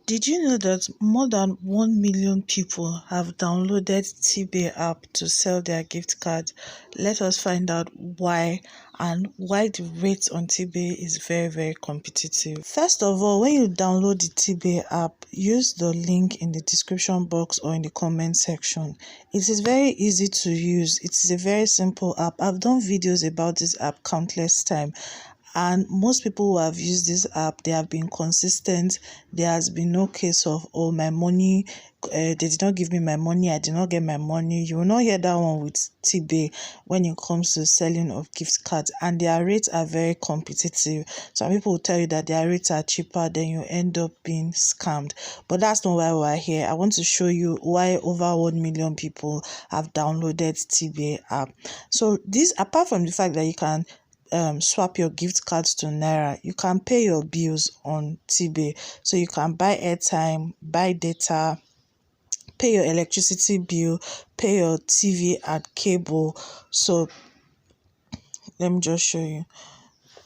Did you know that more than 1 million people have downloaded Tbay app to sell their gift cards? Let us find out why and why the rate on Tbay is very competitive. First of all, when you download the Tbay app, use the link in the description box or in the comment section. It is very easy to use. It is a very simple app. I've done videos about this app countless times. And most people who have used this app, they have been consistent. There has been no case of, oh, my money, they did not give me my money, I did not get my money. You will not hear that one with Tbay when it comes to selling of gift cards. And their rates are very competitive. Some people will tell you that their rates are cheaper, then you end up being scammed. But that's not why we're here. I want to show you why over 1 million people have downloaded Tbay app. So this, apart from the fact that you can swap your gift cards to Naira, you can pay your bills on Tbay. So you can buy airtime, buy data, pay your electricity bill, pay your TV and cable. So let me just show you.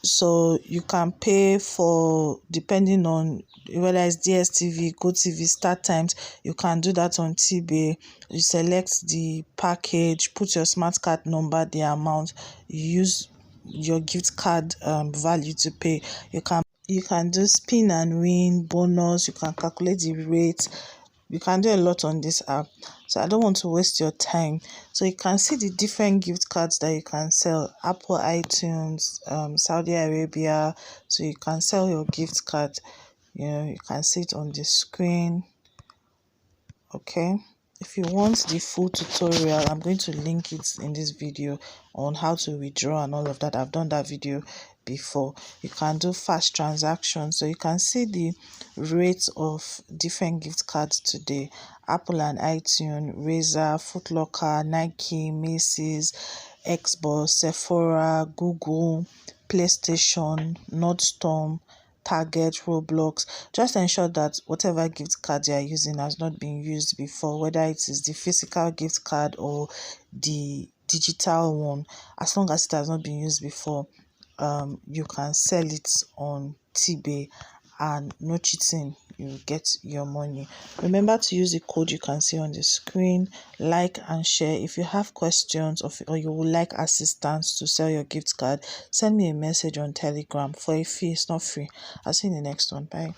So you can pay for, depending on whether it's DSTV, GoTV, start times, you can do that on Tbay. You select the package, put your smart card number, the amount, you use your gift card value to pay. You can do spin and win, bonus, you can calculate the rate. You can do a lot on this app, so I don't want to waste your time. So you can see the different gift cards that you can sell: Apple, iTunes, Saudi Arabia. So you can sell your gift card. You can see it on the screen. Okay, if you want the full tutorial, I'm going to link it in this video on how to withdraw and all of that. I've done that video before. You can do fast transactions, so you can see the rates of different gift cards today: Apple and iTunes, Razer, Foot Locker, Nike, Macy's, Xbox, Sephora, Google, PlayStation, Nordstrom, Target, Roblox. Just ensure that whatever gift card you are using has not been used before, whether it is the physical gift card or the digital one. As long as it has not been used before, you can sell it on Tbay, and no cheating, you get your money. Remember to use the code you can see on the screen. Like and share. If you have questions or you would like assistance to sell your gift card, send me a message on Telegram for a fee. It's not free. I'll see you in the next one. Bye.